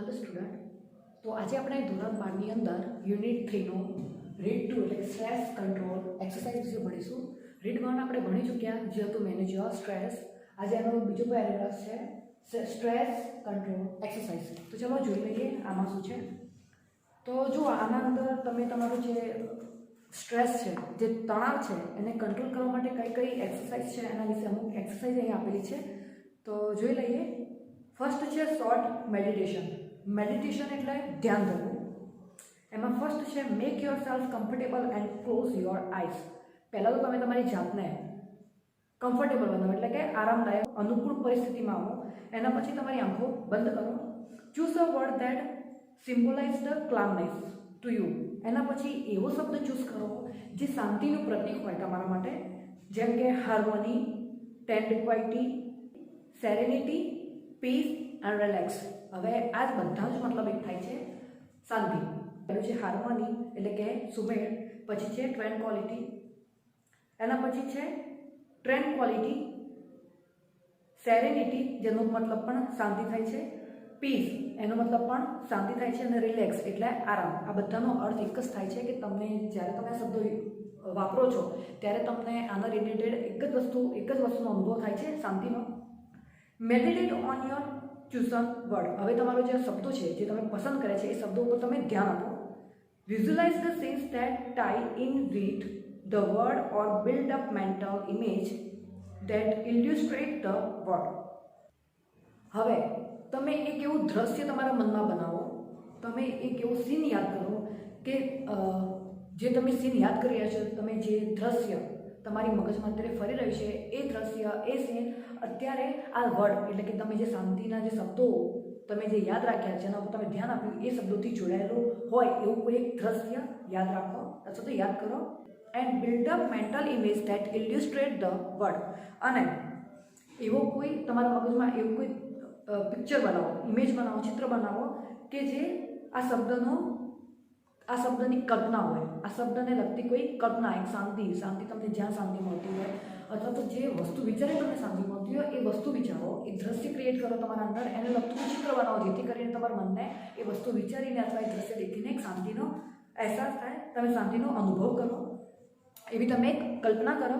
Hello student. तो आज આપણે ધોરણ 12 ની અંદર યુનિટ 3 નો રીડ ટુ એટલે સ્ટ્રેસ કંટ્રોલ એક્સરસાઇઝ વિશે ભણીશું। રીડ 1 આપણે ભણી ચૂક્યા જે હતું મેનેજ યોર સ્ટ્રેસ। આજે આનો બીજો પેરેગ્રાફ છે સ્ટ્રેસ કંટ્રોલ એક્સરસાઇઝ। તો ચલો જોઈ લઈએ આમાં શું છે। તો જો આના અંદર તમે તમારું જે સ્ટ્રેસ છે જે તણાવ છે એને કંટ્રોલ કરવા માટે કઈ કઈ એક્સરસાઇઝ છે એના વિશે અમુક એક્સરસાઇઝ અહીં આપેલી છે। તો જોઈ લઈએ। ફર્સ્ટ છે શોર્ટ મેડિટેશન। મેડિટેશન એટલે ધ્યાન ધરવું। એમાં ફર્સ્ટ છે make yourself comfortable and close your eyes. પહેલાં તો તમે તમારી જાતને કમ્ફર્ટેબલ બનાવો એટલે કે આરામદાયક અનુકૂળ પરિસ્થિતિમાં આવો। એના પછી તમારી આંખો બંધ કરો। Choose a word that symbolise the calmness to you. એના પછી એવો શબ્દ ચૂઝ કરો જે શાંતિનું પ્રતીક હોય તમારા માટે, જેમ કે harmony, tranquillity, serenity, peace and relax. હવે આ જ બધા જ મતલબ એક થાય છે શાંતિ। પહેલું છે હાર્મોની એટલે કે સુમેળ, પછી છે ટ્રેન્ક્વિલિટી, એના પછી છે ટ્રેન્ક્વિલિટી, સેરેનિટી જેનો મતલબ પણ શાંતિ થાય છે, પીસ એનો મતલબ પણ શાંતિ થાય છે, અને રિલેક્સ એટલે આરામ। આ બધાનો અર્થ એક જ થાય છે કે તમને જ્યારે તમે આ શબ્દો વાપરો છો ત્યારે તમને આના રિલેટેડ એક જ વસ્તુનો અનુભવ થાય છે શાંતિનો। Meditate on your chosen word. હવે તમારો જે શબ્દો છે જે તમે પસંદ કરે છે એ શબ્દો ઉપર તમે ધ્યાન આપો। Visualise the scenes that tie in with the word or build up mental image that illustrate the word. હવે તમે એક એવું દ્રશ્ય તમારા મનમાં બનાવો, તમે એક એવો સીન યાદ કરો કે જે તમે સીન યાદ કરી રહ્યા છો, તમે જે દ્રશ્ય તમારી મગજમાં અત્યારે ફરી રહ્યું છે એ દ્રશ્ય, એ સીન અત્યારે આ વર્ડ એટલે કે તમે જે શાંતિના જે શબ્દો તમે જે યાદ રાખ્યા, જેના ઉપર તમે ધ્યાન આપ્યું, એ શબ્દોથી જોડાયેલું હોય એવું કોઈ એક દ્રશ્ય યાદ રાખો અથવા તો યાદ કરો। And build up mental image that illustrate the word. અને એવો કોઈ તમારા મગજમાં એવું કોઈ પિક્ચર બનાવો, ઇમેજ બનાવો, ચિત્ર બનાવો કે જે આ શબ્દની કલ્પના હોય, આ શબ્દને લગતી કોઈ કલ્પના, એક શાંતિ તમને જ્યાં શાંતિ મળતી હોય અથવા તો જે વસ્તુ વિચારે તમને શાંતિ મળતી હોય એ વસ્તુ વિચારો, એક દ્રશ્ય ક્રિએટ કરો તમારા અંદર, એને લગતું ચિત્ર બનાવો જેથી કરીને તમારા મનને એ વસ્તુ વિચારીને અથવા એ દ્રશ્ય દેખીને એક શાંતિનો અહેસાસ થાય, તમે શાંતિનો અનુભવ કરો, એવી તમે એક કલ્પના કરો।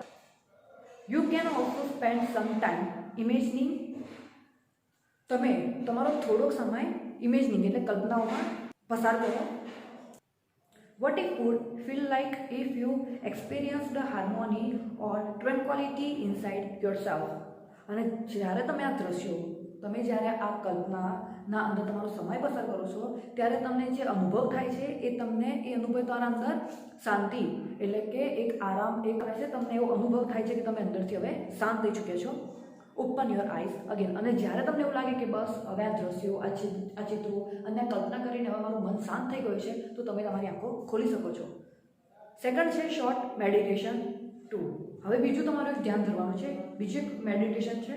You can also spend some time imagining. તમે તમારો થોડોક સમય ઇમેજિનિંગ એટલે કલ્પનાઓમાં પસાર કરો। What it would feel like if you experienced the harmony or tranquility inside yourself। અને જ્યારે તમે આ દ્રશ્યો, તમે જ્યારે આ કલ્પનાના અંદર તમારો સમય પસાર કરો છો ત્યારે તમને જે અનુભવ થાય છે એ અનુભવ તમારા અંદર શાંતિ એટલે કે એક આરામ એક રહે છે, તમને એવો અનુભવ થાય છે કે તમે અંદરથી હવે શાંત થઈ ચૂક્યા છો। Open your eyes again. અને જ્યારે તમને એવું લાગે કે બસ હવે આ દ્રશ્યો, આ ચિત્રો અને આ કલ્પના કરીને હવે મારું મન શાંત થઈ ગયું છે તો તમે તમારી આંખો ખોલી શકો છો। સેકન્ડ છે શોર્ટ મેડિટેશન 2। હવે બીજું તમારું ધ્યાન ધરવાનું છે, બીજું એક મેડિટેશન છે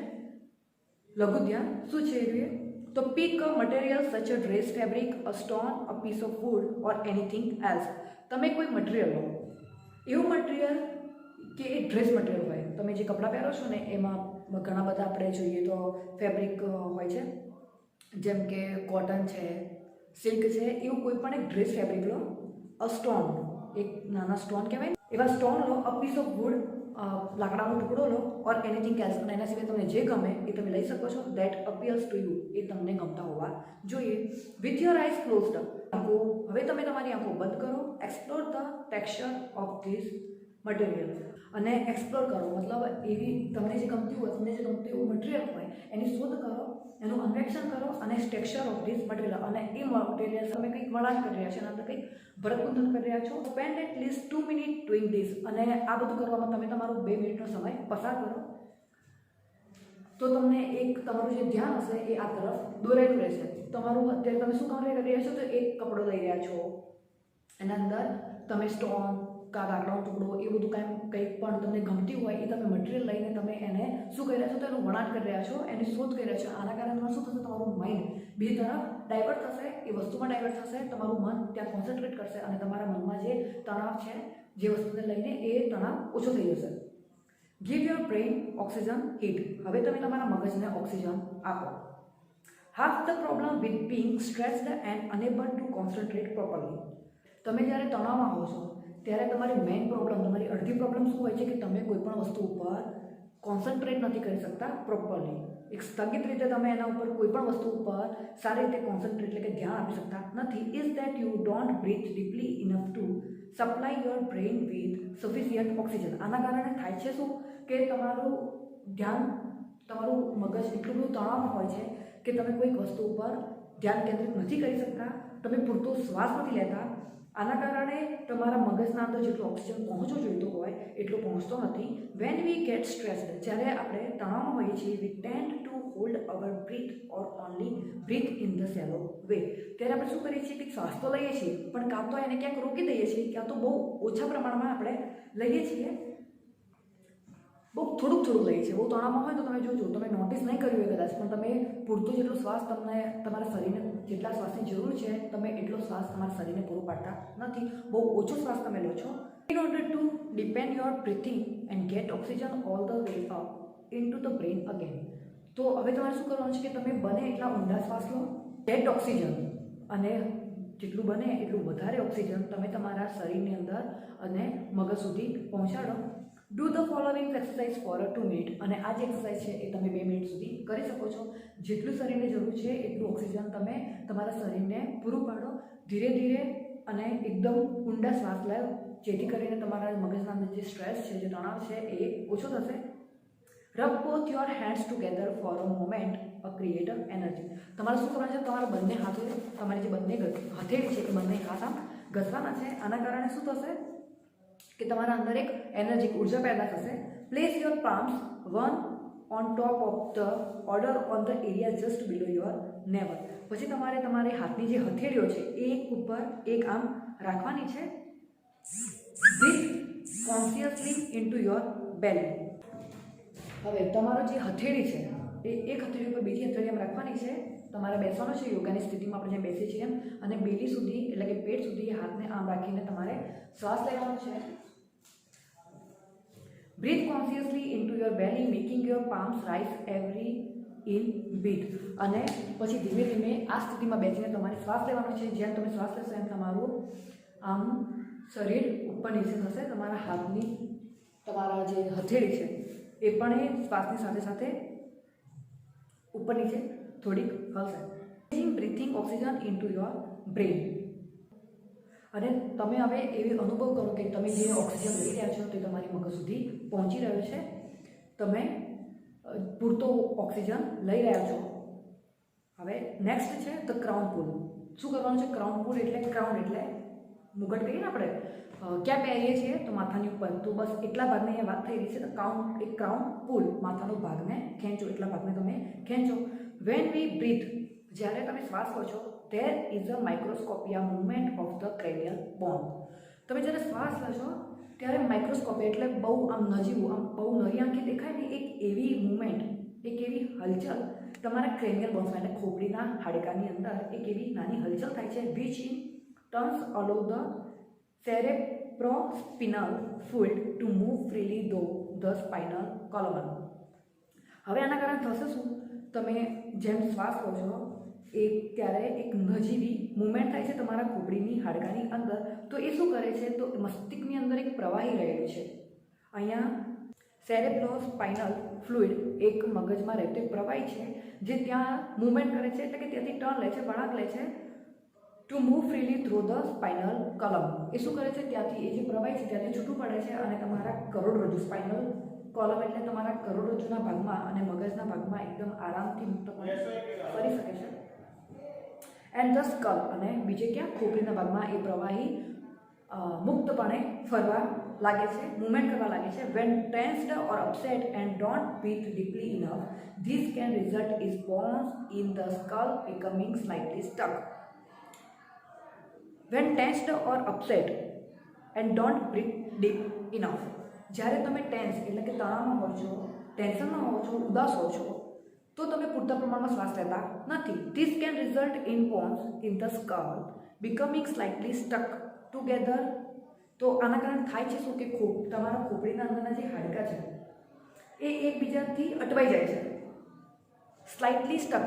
લઘુ ધ્યાન। શું છે એ? તો pick a material such a dress, fabric, a stone, a piece of wood or anything else. તમે કોઈ મટીરિયલ લો, એવું મટીરિયલ કે એ ડ્રેસ મટીરિયલ હોય, તમે જે કપડાં પહેરો છો ને એમાં ઘણા બધા આપણે જોઈએ તો ફેબ્રિક હોય છે, જેમ કે કોટન છે, સિલ્ક છે, એવું કોઈ પણ એક ડ્રેસ ફેબ્રિક લો। અ સ્ટોન, એક નાના સ્ટોન કહેવાય એવા સ્ટોન લો। અ પીસ ઓફ વુડ, લાકડાનો ટુકડો લો, ઓર એનીથિંગ એલ્સ, અને એના સિવાય તમને જે ગમે એ તમે લઈ શકો છો, ધેટ અપિયર્સ ટુ યુ, એ તમને ગમતા હોવા જોઈએ। વિથ યોર આઈઝ ક્લોઝડ, હવે તમે તમારી આંખો બંધ કરો। Explore the texture of this material, અને એક્સપ્લોર કરો મતલબ એવી તમને જે ગમતી હોય, તમને જે ગમતું એવું મટીરિયલ હોય એની શોધ કરો, એનું અન્વેષણ કરો, અને ટેક્સચર ઓફ ધીસ મટીરિયલ, અને એ મટીરિયલ તમે કંઈક વણાટ કરી રહ્યા છો, એના અંદર કંઈક ભરતગુંથણ કરી રહ્યા છો। Spend at least 2 minute doing this, અને આ બધું કરવામાં તમે તમારો 2 મિનિટનો સમય પસાર કરો તો તમને એક તમારું જે ધ્યાન હશે એ આ તરફ દોરેલું રહેશે। તમારું અત્યારે તમે શું કરી રહ્યા છો તો એક કપડો લઈ રહ્યા છો, એના અંદર તમે સ્ટોન લાકડાનો ટુકડો એ બધું કંઈક પણ તમને ગમતી હોય એ તમે મટીરિયલ લઈને તમે એને શું કરી રહ્યા છો તો એનું વણાટ કરી રહ્યા છો, એની શોધ કરી રહ્યા છો। આના કારણે તમારું શું થશે, તમારું માઇન્ડ બીજી તરફ ડાયવર્ટ થશે, એ વસ્તુમાં ડાયવર્ટ થશે, તમારું મન ત્યાં કોન્સન્ટ્રેટ કરશે અને તમારા મનમાં જે તણાવ છે જે વસ્તુને લઈને એ તણાવ ઓછો થઈ જશે। Give your brain oxygen heat. હવે તમે તમારા મગજને ઓક્સિજન આપો। Half the problem with Bing stressed and enable two concentrate properly. તમે જ્યારે તણાવમાં હો છો ત્યારે તમારી મેઇન પ્રોબ્લેમ, તમારી અડધી પ્રોબ્લેમ શું હોય છે કે તમે કોઈ પણ વસ્તુ ઉપર કોન્સન્ટ્રેટ નથી કરી શકતા પ્રોપરલી. એક સ્થગિત રીતે તમે એના ઉપર કોઈ પણ વસ્તુ ઉપર સારી રીતે કોન્સન્ટ્રેટ એટલે કે ધ્યાન આપી શકતા નથી. Is that you don't breathe deeply enough to supply your brain with sufficient oxygen. આના કારણે થાય છે શું કે તમારું ધ્યાન, તમારું મગજ એટલું બધું તણાવમાં હોય છે કે તમે કોઈક વસ્તુ ઉપર ધ્યાન કેન્દ્રિત નથી કરી શકતા, તમે પૂરતો શ્વાસ નથી લેતા. આના કારણે તમારા મગજના અંદર જેટલો ઓક્સિજન પહોંચવો જોઈતો હોય એટલો પહોંચતો નથી. વેન વી ગેટ સ્ટ્રેસ્ડ, જ્યારે આપણે તણાવમાં હોઈએ છીએ, we tend to hold our breath or only breathe in the shallow way. ત્યારે આપણે શું કરીએ છીએ કે શ્વાસ તો લઈએ છીએ પણ કાં તો એને ક્યાંક રોકી દઈએ છીએ, ક્યાં તો બહુ ઓછા પ્રમાણમાં આપણે લઈએ છીએ, બહુ થોડુંક લઈએ છીએ. બહુ તણાવમાં હોય તો તમે જોજો, તમે નોટિસ નહીં કર્યું હોય કદાચ, પણ તમે પૂરતો જેટલો શ્વાસ તમને તમારા શરીરને જેટલા શ્વાસની જરૂર છે તમે એટલો શ્વાસ તમારા શરીરને પૂરો પાડતા નથી, બહુ ઓછો શ્વાસ તમે લો છો. In order to depend your breathing and gate oxygen all the way up in to the brain again. તો હવે તમારે શું કરવાનું છે કે તમે બને એટલા ઊંડા શ્વાસ લો, ગેટ ઓક્સિજન, અને જેટલું બને એટલું વધારે ઓક્સિજન તમે તમારા શરીરની અંદર અને મગજ સુધી પહોંચાડો. Do the following exercise for 2 minute. અને આ જે એક્સરસાઇઝ છે એ તમે 2 મિનિટ સુધી કરી શકો છો. જેટલું શરીરને જરૂર છે એટલું ઓક્સિજન તમે તમારા શરીરને પૂરું પાડો. ધીરે ધીરે અને એકદમ ઊંડા શ્વાસ લો, જેથી કરીને તમારા મગજના અંદર જે સ્ટ્રેસ છે, જે તણાવ છે એ ઓછો થશે. Rub both your hands together for a moment a create energy. તમારે શું કરવાનું છે, તમારા બંને હાથો, તમારી જે બંને હથેળી છે એ બંને હાથ આમ ઘસવાના છે. આના કારણે શું થશે કે તમારા અંદર એક એનર્જી, ઉર્જા પેદા થશે. Place your palms one on top of the order on the area just below your naval. પછી તમારે તમારી હાથની જે હથેળીઓ છે એક ઉપર એક આમ રાખવાની છે. બ્રીથ કોન્શિયસલી ઇનટુ યોર બેલી. હવે તમારો જે હથેળી છે એ એક હથેળી ઉપર બીજી હથેળી આમ રાખવાની છે. તમારે બેસવાનું છે યોગાની સ્થિતિમાં, આપણે જેમ બેસીએ છીએ એમ, અને બેલી સુધી એટલે કે પેટ સુધી હાથને આમ રાખીને તમારે શ્વાસ લેવાનો છે. Breathe consciously into your belly making your palms rise every in beat. અને પછી ધીમે ધીમે આ સ્થિતિમાં બેસીને તમારે શ્વાસ લેવાનો છે. જેમ તમે શ્વાસ લેશો એમ તમારું આમ શરીર ઉપર નીચે થશે. તમારા હાથની, તમારા જે હથેળી છે એ પણ એ શ્વાસની સાથે સાથે ઉપર નીચે થોડીક હલશે. Breathing oxygen into your brain. અને તમે હવે એવી અનુભવ કરો કે તમે જે ઓક્સિજન લઈ રહ્યા છો તે તમારી મગજ સુધી પહોંચી રહ્યો છે, તમે પૂરતો ઓક્સિજન લઈ રહ્યા છો. હવે નેક્સ્ટ છે ધ ક્રાઉન પુલ. શું કરવાનું છે? ક્રાઉન પુલ એટલે, ક્રાઉન એટલે મુગટ કહીએ ને આપણે, ક્યાં પહેરીએ છીએ તો માથાની ઉપર. તો બસ એટલા ભાગને અહીંયા વાત થઈ રહી છે. તો એક ક્રાઉન પુલ, માથાનો ભાગને ખેંચો, એટલા ભાગને તમે ખેંચો. વેન વી બ્રીથ, જ્યારે તમે શ્વાસ લો છો, there is a microscopic movement of the cranial bone. તમે જ્યારે શ્વાસ લો છો ત્યારે માઇક્રોસ્કોપી એટલે બહુ આમ નજીવું, આમ બહુ નરી આંખે દેખાય ને એક એવી મૂવમેન્ટ, એક એવી હલચલ તમારા ક્રેનિયલ બોન્સમાં એટલે ખોપડીના હાડકાની અંદર એક એવી નાની હલચલ થાય છે. Which in turns અલો the cerebrospinal fluid to move freely through the spinal column. હવે આના કારણે થશે શું? તમે જેમ શ્વાસ લો છો એ ત્યારે એક નજીવી મુવમેન્ટ થાય છે તમારા ખોપડીની હાડકાની અંદર. તો એ શું કરે છે? તો મસ્તિષ્કની અંદર એક પ્રવાહી રહેલું છે. અહીંયા સેરેબ્રોસ્પાઇનલ ફ્લુઇડ એક મગજમાં રહેતું એક પ્રવાહી છે જે ત્યાં મુવમેન્ટ કરે છે, એટલે કે ત્યાંથી ટર્ન લે છે, વળાંક લે છે. To move freely through the spinal કલમ. એ શું કરે છે? ત્યાંથી એ જે પ્રવાહી છે ત્યાંથી છૂટું પડે છે અને તમારા કરોડરજ્જુ, સ્પાઇનલ કોલમ એટલે તમારા કરોડરજ્જુના ભાગમાં અને મગજના ભાગમાં એકદમ આરામથી મુક્તપણે ફરી શકે છે. એન્ડ ધ સ્કલ, અને બીજે ક્યાં? ખોપરીના ભાગમાં એ પ્રવાહી મુક્તપણે ફરવા લાગે છે, મૂવમેન્ટ કરવા લાગે છે. When tensed or upset and don't breathe deeply enough, this can result is bones in the skull becoming slightly stuck. When tensed or upset and don't breathe deep enough, જ્યારે તમે ટેન્સ એટલે કે તણાવમાં હો છો, ટેન્શનમાં હો છો, ઉદાસ હો છો, તો તમે પૂરતા પ્રમાણમાં શ્વાસ લેતા નથી. This can result in bones in the skull becoming slightly stuck together. તો આના કારણે થાય છે શું કે તમારા ખોપડીના અંદરના જે હાડકાં છે એ એકબીજાથી અટવાઈ જાય છે. સ્લાઇટલી સ્ટક,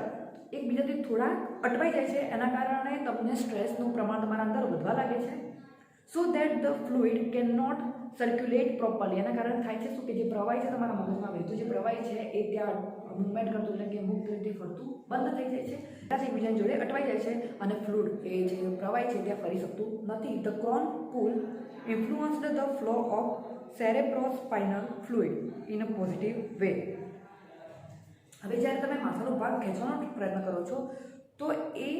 એકબીજાથી થોડા અટવાઈ જાય છે, એના કારણે તમને સ્ટ્રેસનું પ્રમાણ તમારા અંદર વધવા લાગે છે. So that the fluid can not circulate properly. એના કારણે થાય છે શું કે જે પ્રવાહી છે તમારા મગજમાં વહેતું જે પ્રવાહી છે એ ત્યાં મૂવમેન્ટ કરતું એટલે કે મુક્ત રીતે ફરતું બંધ થઈ જાય છે, ત્યાંથી એકબીજાની જોડે અટવાઈ જાય છે અને ફ્લુઇડ એ જે પ્રવાહી છે ત્યાં ફરી શકતું નથી. The crown pull influenced the flow of cerebrospinal fluid in a positive way. હવે જ્યારે તમે માથાનો ભાગ ખેંચવાનો પ્રયત્ન કરો છો તો એ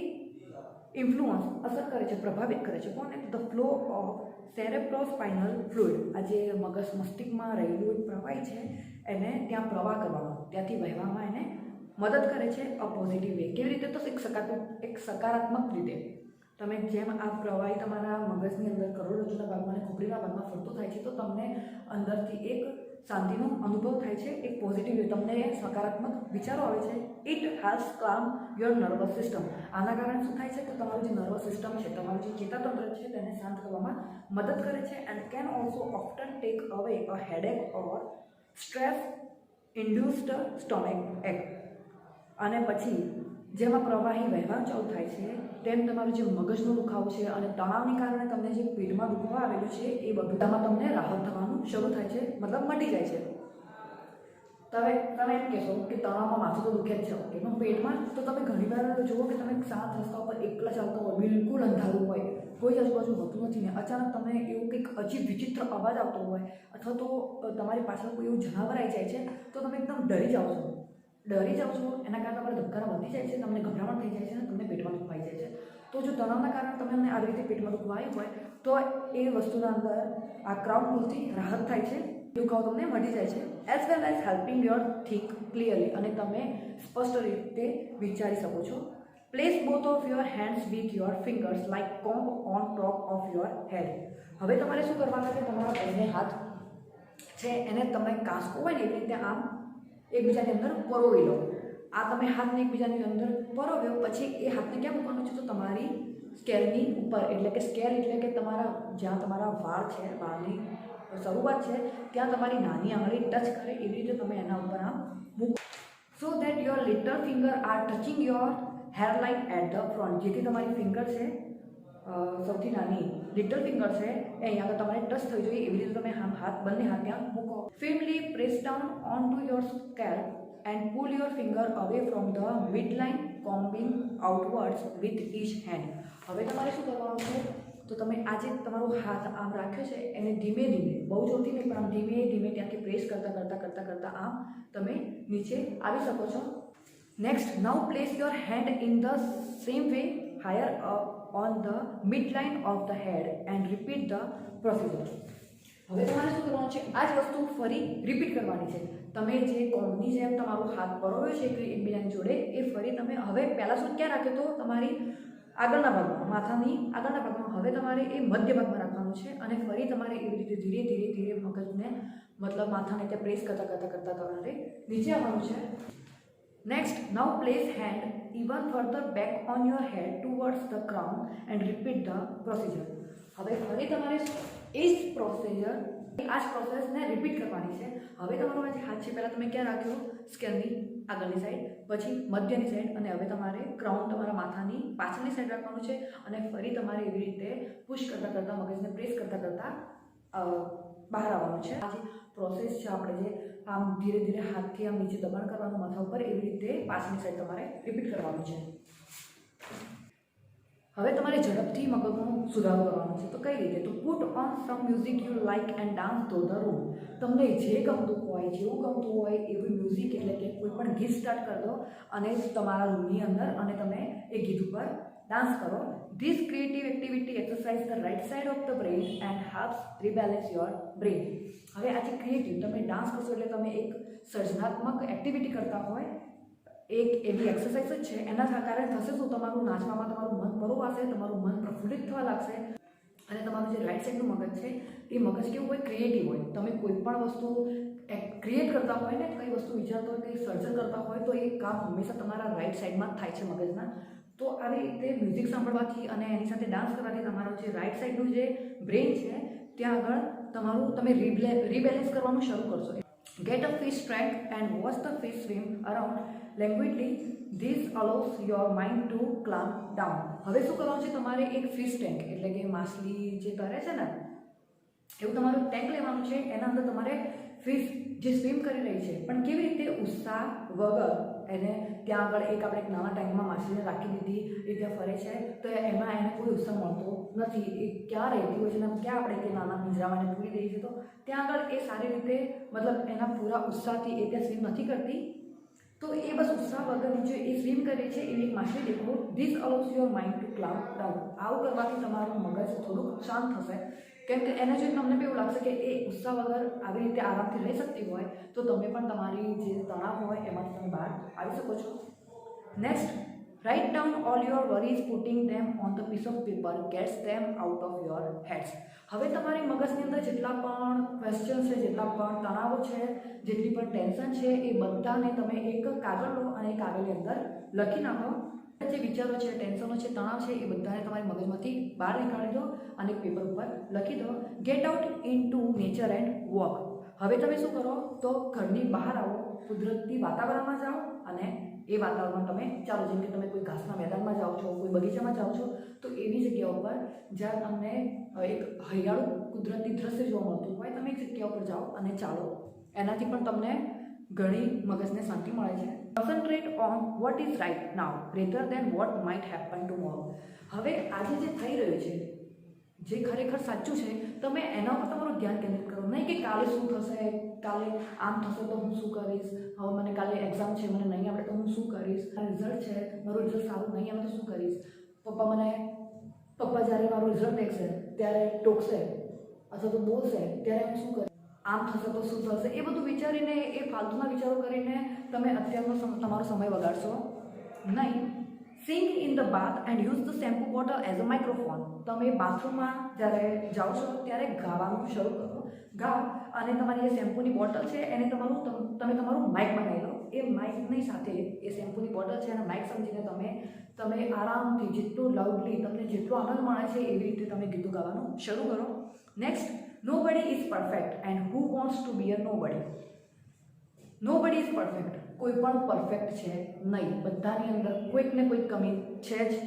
ઇન્ફ્લુઅન્સ અસર કરે છે, પ્રભાવિત કરે છે કોને? The flow of cerebrospinal fluid. આ જે મગજ મસ્તિષ્કમાં રહેલું એક પ્રવાહી છે એને ત્યાં પ્રવાહ કરવામાં, ત્યાંથી વહેવામાં એને મદદ કરે છે અ પોઝિટિવ વે. કેવી રીતે? તો એક સકારાત્મક રીતે. તમે જેમ આ પ્રવાહી તમારા મગજની અંદર કરોડરજ્જુના ભાગમાં અને ખોપરીના ભાગમાં ફરતું થાય છે તો તમને અંદરથી એક શાંતિનો અનુભવ થાય છે, એક પોઝિટિવ વે. તમને સકારાત્મક વિચારો આવે છે. ઇટ હેલ્પ્સ કામ યોર નર્વસ સિસ્ટમ. આના કારણે શું થાય છે તો તમારું જે નર્વસ સિસ્ટમ છે, તમારું જે ચેતાતંત્ર છે તેને શાંત કરવામાં મદદ કરે છે. And can also often take away a headache or stress induced stomach ache. અને પછી જેમાં પ્રવાહી વહેવાનું ચાલુ થાય છે તેમ તમારું જે મગજનો દુખાવો છે અને તણાવને કારણે તમને જે પેટમાં દુખાવો આવેલું છે એ બધામાં તમને રાહત થવાનું શરૂ થાય છે, મતલબ મટી જાય છે. તમે એમ કહેશો કે તણાવમાં માથું તો દુખે જ છે, ઓકે, પણ પેટમાં તો તમે ઘણીવાર જુઓ કે તમે શાંત રસ્તા ઉપર એકલા ચાલતા હોય, બિલકુલ અંધારું હોય, કોઈ આજુબાજુ હોતું નથી ને અચાનક તમને એવું કંઈક અજીબ વિચિત્ર અવાજ આવતો હોય અથવા તો તમારી પાછળ કોઈ એવું જનાવર આવી જાય છે તો તમે એકદમ ડરી જાઓ છો. એના કારણે તમારા ધબકારા વધી જાય છે, તમને ગભરામણ થઈ જાય છે અને તમને પેટમાં દુખવાઈ જાય છે. તો જો તણાવના કારણે તમને આવી રીતે પેટમાં દુખવાયું હોય તો એ વસ્તુના અંદર આ ક્રાઉન પુલથી રાહત થાય છે, દુખાવો તમને મટી જાય છે. As well as helping your think clearly. અને તમે સ્પષ્ટ રીતે વિચારી શકો છો. Place both of your hands with your fingers like comb on top of your head. હવે તમારે શું કરવાના છે? તમારા બંને હાથ છે એને તમે કાંસકો હોય ને એવી રીતે આમ એકબીજાની અંદર પરોવી લો. આ તમે હાથને એકબીજાની અંદર પરોવ્યો પછી એ હાથને ક્યાં મૂકવાનો છે? તો તમારી સ્કેલની ઉપર, એટલે કે સ્કેલ એટલે કે તમારા જ્યાં તમારા વાળ છે, વાળની શરૂઆત છે ત્યાં તમારી નાની આંગળી ટચ કરે એવી રીતે તમે એના ઉપર આમ મૂકો. So that your little finger are touching your hairline at the front. જેથી તમારી ફિંગર છે સૌથી નાની લિટલ ફિંગર છે એ અહીંયા આગળ તમારે ટચ થઈ જોઈએ એવી રીતે તમે બંને હાથ ત્યાં મૂકો. Firmly press down on to your scalp and pull your finger away from the mid line combing outwards with each hand. હવે તમારે શું કરવાનું છે? તો તમે આજે તમારો હાથ આમ રાખ્યો છે એને ધીમે ધીમે, બહુ જોરથી નહીં પણ આમ ધીમે ધીમે ત્યાંથી પ્રેસ કરતાં આમ તમે નીચે આવી શકો છો. Next, now place your hand in the same way higher up on the midline of the head and repeat the procedure. હવે તમારે શું કરવાનું છે? આ જ વસ્તુ ફરી રિપીટ કરવાની છે. તમે જે કોમ્બની જેમ તમારો હાથ પરોવ્યો છે એકબીજાની જોડે એ ફરી તમે હવે પહેલાં શું ક્યાં રાખ્યો તો તમારી આગળના ભાગમાં, માથાની આગળના ભાગમાં. હવે તમારે એ મધ્ય ભાગમાં રાખવાનું છે અને ફરી તમારે એવી રીતે ધીરે ધીરે મગજને મતલબ માથાને ત્યાં પ્રેસ કરતાં તમારે નીચે આવવાનું છે. Next, now place hand even further back on your head towards the crown and repeat the procedure. હવે ફરી તમારે એ જ પ્રોસેસને રિપીટ કરવાની છે. હવે તમારો આ જે હાથ છે પહેલાં તમે ક્યાં રાખ્યો? સ્કેલની આગળની સાઈડ, પછી મધ્યની સાઈડ અને હવે તમારે ક્રાઉન તમારા માથાની પાછળની સાઈડ રાખવાનું છે અને ફરી તમારે એવી રીતે પુશ કરતાં મગજને પ્રેસ કરતાં બહાર આવવાનું છે. આ જે પ્રોસેસ છે આપણે જે આમ ધીરે હાથથી આમ નીચે દબાણ કરવાનું માથા ઉપર એવી રીતે પાછળની સાઈડ તમારે રિપીટ કરવાનું છે. હવે તમારે ઝડપથી મગજનો સુધારો કરવાનો છે. તો કઈ રીતે? તો put on some music you like and dance through the room. તમને જે ગમતું હોય, જેવું ગમતું હોય એવું મ્યુઝિક એટલે કે કોઈ પણ ગીત સ્ટાર્ટ કરી દો અને તમારા રૂમની અંદર અને તમે એ ગીત ઉપર ડાન્સ કરો. This creative activity exercise the right side of the brain and helps rebalance your brain. હવે આજે ક્રિએટિવ તમે ડાન્સ કરશો એટલે તમે એક સર્જનાત્મક એક્ટિવિટી કરતા હોય, એક એવી એક્સરસાઇઝ જ છે. એના કારણે થશે શું? તમારું નાચવામાં તમારું મન પરોવાશે, તમારું મન પ્રફુલ્લિત થવા લાગશે અને તમારું જે રાઇટ સાઈડનું મગજ છે એ મગજ કેવું હોય? ક્રિએટિવ હોય. તમે કોઈ પણ વસ્તુ ક્રિએટ કરતા હોય ને, કઈ વસ્તુ વિચારતા હોય, કંઈ સર્જન કરતા હોય તો એ કામ હંમેશા તમારા રાઇટ સાઈડમાં જ થાય છે મગજના. તો આવી રીતે મ્યુઝિક સાંભળવાથી અને એની સાથે ડાન્સ કરવાથી તમારું જે રાઇટ સાઈડનું જે બ્રેઇન છે ત્યાં આગળ તમે રિબેલેન્સ કરવાનું શરૂ કરશો. Get a fish tank and watch the fish swim around languidly. This allows your mind to calm down. હવે શું કરવાનું છે તમારે? એક ફિશ ટેન્ક એટલે કે માછલી જે તરે છે ને એવું તમારું ટેન્ક લેવાનું છે. એના અંદર તમારે ફિશ જે સ્વિમ કરી રહી છે પણ કેવી રીતે ઉત્સાહ વગર એને ત્યાં આગળ એક આપણે એક નાના ટેન્કમાં માછલીને રાખી દીધી, એ ત્યાં ફરે છે તો એમાં એને કોઈ ઉત્સાહ મળતો નથી. એ ક્યાં રહેતી હોય છે ને ક્યાં આપણે કે નાના પિંજરામાં એને પૂરી દઈએ છીએ તો ત્યાં આગળ એ સારી રીતે મતલબ એના પૂરા ઉત્સાહથી એ ત્યાં સ્વિમ નથી કરતી. તો એ બસ ઉત્સાહ વગરની જે એ સ્વિમ કરે છે એવી એક માછલી દેખો. This allows your mind to cloud down. આવું કરવાથી તમારું મગજ થોડુંક શાંત થશે, કેમ કે એને જોઈને તમને બી એવું લાગશે કે એ ઉત્સાહ વગર આવી રીતે આરામથી રહી શકતી હોય તો તમે પણ તમારી જે તણાવ હોય એમાંથી તમે બહાર આવી શકો છો. Next, write down all your worries, putting them on the piece of paper gets them out of your heads. હવે તમારી મગજની અંદર જેટલા પણ ક્વેશ્ચન્સ છે, જેટલા પણ તણાવો છે, જેટલી પણ ટેન્શન છે એ બધાને તમે એક કાગળ લો અને એ કાગળની અંદર લખી નાખો. જે વિચારો છે, ટેન્શનો છે, તણાવ છે એ બધાને તમારી મગજમાંથી બહાર નીકાળી દો અને પેપર ઉપર લખી દો. Get out in two nature and walk. હવે તમે શું કરો તો ઘરની બહાર આવો, કુદરતી વાતાવરણમાં જાઓ અને એ વાતાવરણમાં તમે ચાલો. જેમ કે તમે કોઈ ઘાસના મેદાનમાં જાઓ છો, કોઈ બગીચામાં જાઓ છો તો એવી જગ્યા ઉપર જ્યાં તમને એક હરિયાળું કુદરતી દ્રશ્ય જોવા મળતું હોય તમે એક જગ્યા ઉપર જાઓ અને ચાલો. એનાથી પણ તમને ઘણી મગજને શાંતિ મળે છે. Concentrate on what is right now rather than what might happen tomorrow. હવે આજે જે થઈ રહ્યું છે, જે ખરેખર સાચું છે, તમે એના ઉપર તમારું ધ્યાન કેન્દ્રિત કરો. નહીં કે કાલે શું થશે, કાલે આમ થશે તો હું શું કરીશ, હવે મને કાલે એક્ઝામ છે, મને નહીં આવડે તો હું શું કરીશ, રિઝલ્ટ છે, મારું રિઝલ્ટ સારું નહીં આવે તો શું કરીશ, પપ્પા જ્યારે મારું રિઝલ્ટ દેખશે ત્યારે ટોકશે અથવા તો બોલશે ત્યારે હું શું કરીશ, આમ થશે તો શું થશે, એ બધું વિચારીને એ ફાલતુના વિચારો કરીને તમે અત્યારનો તમારો સમય બગાડશો નહીં. Sing in the bath and use the shampoo bottle as a microphone. તમે બાથરૂમમાં જ્યારે જાઓ છો ત્યારે ગાવાનું શરૂ કરો. ગાઓ અને તમારી જે શેમ્પૂની બોટલ છે એને તમે તમારું માઇક બનાવી લો. એ માઇકની સાથે એ શેમ્પૂની બોટલ છે અને માઇક સમજીને તમે આરામથી જેટલું લાઉડલી તમને જેટલો આનંદ મળે છે એવી રીતે તમે ગીતો ગાવાનું શરૂ કરો. Next, nobody is perfect and who wants to be a nobody. Nobody is perfect. કોઈ પણ પરફેક્ટ છે નહીં. બધાની અંદર કોઈક ને કોઈક કમી છે જ.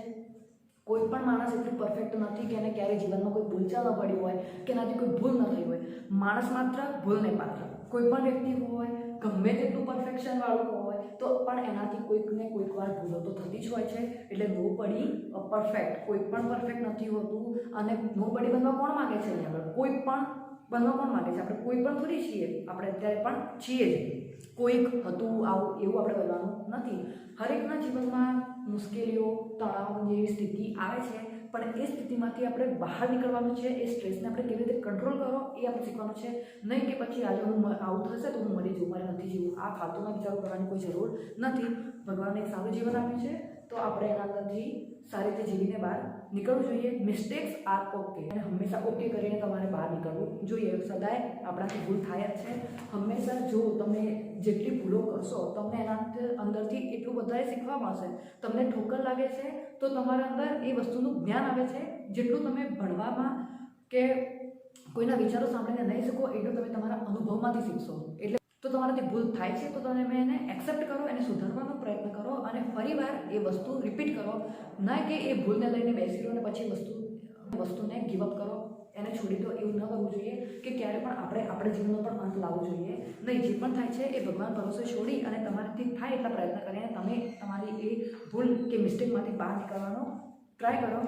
કોઈ પણ માણસ એટલું પરફેક્ટ નથી કે એને ક્યારેય જીવનમાં કોઈ ભૂલચા ન પડી હોય કે એનાથી કોઈ ભૂલ ન થઈ હોય. માણસ માત્ર ભૂલને પાત્ર. કોઈ પણ વ્યક્તિ હોય ગમે તેટલું પરફેક્શનવાળું હોય તો પણ એનાથી કોઈક ને કોઈક વાર ભૂલો તો થતી જ હોય છે. એટલે નોબડી પરફેક્ટ. કોઈ પણ પરફેક્ટ નથી હોતું. અને નોબડી બનવા કોણ માગે છે? અહીંયા આગળ કોઈ પણ બનવા કોણ માગે છે? આપણે કોઈ પણ થોડી છીએ, આપણે અત્યારે પણ છીએ જ. કોઈક હતું આવું એવું આપણે બનવાનું નથી. હરેકના જીવનમાં મુશ્કેલીઓ, તણાવ જેવી સ્થિતિ આવે છે, પણ એ સ્થિતિમાંથી આપણે બહાર નીકળવાનું છે. એ સ્ટ્રેસને આપણે કેવી રીતે કંટ્રોલ કરો એ આપણે શીખવાનું છે. નહીં કે પછી આજે હું આવું થશે તો હું મરી જવું, મારે નથી જીવવું. આ ફાલતુના વિચારો કરવાની કોઈ જરૂર નથી. ભગવાને એક સારું જીવન આપ્યું છે તો આપણે એના અંદરથી સારી રીતે જીવીને બહાર નીકળવું જોઈએ. મિસ્ટેક્સ આર ઓકે અને હંમેશા ઓકે કરીને તમારે બહાર નીકળવું જોઈએ. સદાય આપણાથી ભૂલ થાય જ છે. હંમેશા જો તમે જેટલી ભૂલો કરશો તમને એના અંદરથી એટલું વધારે શીખવા મળશે. તમને ઠોકર લાગે છે તો તમારા અંદર એ વસ્તુનું જ્ઞાન આવે છે. જેટલું તમે ભણવામાં કે કોઈના વિચારો સાંભળીને નહીં શીખો એટલું તમે તમારા અનુભવમાંથી શીખશો. એટલે તો તમારાથી ભૂલ થાય છે તો તમે એને એક્સેપ્ટ કરો, એને સુધારવાનો પ્રયત્ન કરો અને ફરીવાર એ વસ્તુ રિપીટ કરો. ના કે એ ભૂલને લઈને બેસી રહો અને પછી વસ્તુને ગીવઅપ કરો, એને છોડી દો. એવું ન કરવું જોઈએ કે ક્યારે પણ આપણે જીવનનો પણ અંત લાવવો જોઈએ નહીં. જે પણ થાય છે એ ભગવાન ભરોસે છોડી અને તમારાથી થાય એટલા પ્રયત્ન કરીને તમે તમારી એ ભૂલ કે મિસ્ટેકમાંથી બહાર નીકળવાનો ટ્રાય કરો.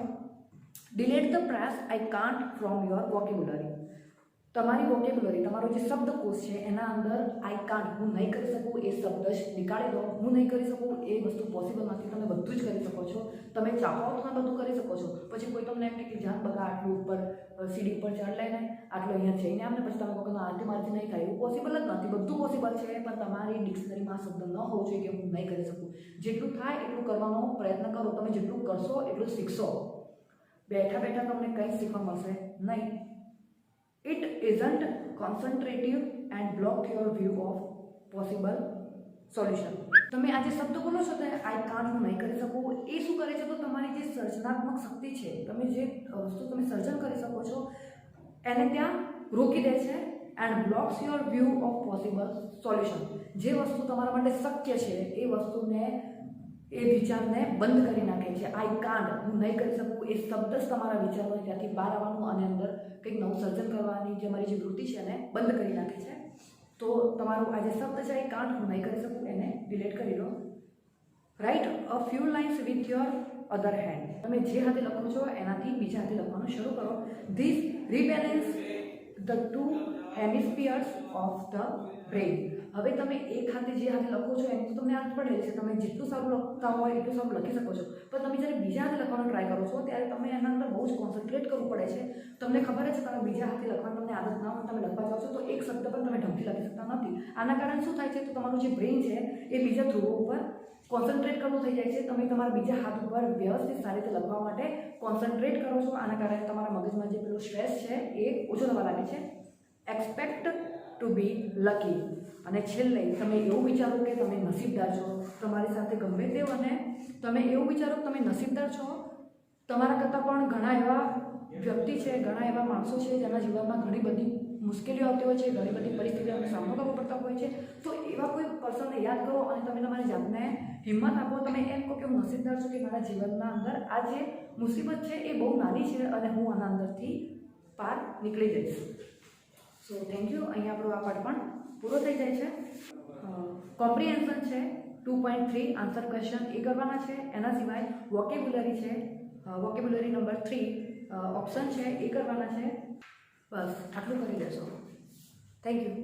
Delete the press I can't from your vocabulary. તમારી વોકેબ્યુલરી, તમારો જે શબ્દકોશ છે એના અંદર આઈ કાન્ટ, હું નહીં કરી શકું એ શબ્દ જ નીકાળી દો. હું નહીં કરી શકું એ વસ્તુ પોસિબલ નથી. તમે બધું જ કરી શકો છો. તમે ચાહો તો તમે બધું કરી શકો છો. પછી કોઈ તમને એમ કે જાન બગા આટલું ઉપર સીડી ઉપર ચડ લઈને આટલું અહીંયા જઈને આમને પછી તમે કહો કે આરતી મારથી નહીં થાય, એવું પોસિબલ જ નથી. બધું પોસિબલ છે પણ તમારી ડિક્શનરીમાં શબ્દ ન હોવો જોઈએ કે હું નહીં કરી શકું. જેટલું થાય એટલું કરવાનો પ્રયત્ન કરો. તમે જેટલું કરશો એટલું શીખશો. બેઠા બેઠા તમને કંઈ શીખવા મળશે નહીં. It isn't concentrative and block your view of possible solution. તમે આજે શબ્દ બોલો છો તો આઈ કાન્ટ, હું નહીં કરી શકું, એ શું કરે છે તો તમારી જે સર્જનાત્મક શક્તિ છે, તમે જે વસ્તુ તમે સર્જન કરી શકો છો એને ત્યાં રોકી દે છે. And blocks your view of possible solution. જે વસ્તુ તમારા માટે શક્ય છે એ વસ્તુને, એ વિચારને બંધ કરી નાખે છે. આઈ કાન્ટ, હું નહીં કરી શકું, એ શબ્દ જ તમારા વિચારોને ત્યાંથી બહાર આવવાનું અને અંદર કંઈક નવું સર્જન કરવાની જે મારી જે વૃત્તિ છે એને બંધ કરી નાખે છે. તો તમારું આ જે શબ્દ છે આઈ કાન્ટ, હું નહીં કરી શકું, એને ડિલીટ કરી દો. Write a few lines with your other hand. તમે જે હાથે લખો છો એનાથી બીજા હાથે લખવાનું શરૂ કરો. This rebalance the two hemispheres of the brain. હવે તમે એક હાથે જે હાથે લખો છો એની તો તમને આદત પડે છે, તમે જેટલું સારું લખતા હોય એટલું સારું લખી શકો છો, પણ તમે જ્યારે બીજા હાથે લખવાનો ટ્રાય કરો છો ત્યારે તમે એના અંદર બહુ જ કોન્સન્ટ્રેટ કરવું પડે છે. તમને ખબર છે તમે બીજા હાથે લખવાની તમને આદત ના હોય, તમે લખવા જાઓ છો તો એક શબ્દ પણ તમે ઢંગથી લખી શકતા નથી. આના કારણે શું થાય છે, તો તમારું જે બ્રેઇન છે એ બીજા ધ્રુવો ઉપર કોન્સન્ટ્રેટ કરવું થઈ જાય છે. તમે તમારા બીજા હાથ ઉપર વ્યવસ્થિત સારી રીતે લખવા માટે કોન્સન્ટ્રેટ કરો છો. આના કારણે તમારા મગજમાં જે પેલો સ્ટ્રેસ છે એ ઓછો થવા લાગે છે. એક્સપેક્ટ ટુ બી લકી. અને છેલ્લે તમે એવું વિચારો કે તમે નસીબદાર છો. તમારી સાથે ગમે તે અને તમે એવું વિચારો કે તમે નસીબદાર છો. તમારા કરતાં પણ ઘણા એવા વ્યક્તિ છે, ઘણા એવા માણસો છે જેના જીવનમાં ઘણી બધી મુશ્કેલીઓ આવતી હોય છે, ઘણી બધી પરિસ્થિતિઓનો સામનો કરવો પડતા હોય છે. તો એવા કોઈ પર્સનને યાદ કરો અને તમે તમારી જાતને હિંમત આપો. તમે એમ કહો કે હું નસીબદાર છું કે મારા જીવનના અંદર આ જે મુસીબત છે એ બહુ નાની છે અને હું આના અંદરથી પાર નીકળી જઈશ. So thank you. અહીંયા આપણો આ પાઠ પણ પૂરો થઈ જાય છે. કોમ્પ્રિહેન્શન છે 2.3 આન્સર ક્વેશ્ચન એ કરવાના છે. એના સિવાય વોકેબ્યુલરી છે, વોકેબ્યુલરી નંબર 3 ઓપ્શન છે એ કરવાના છે. બસ આટલું કરી દેશો. Thank you.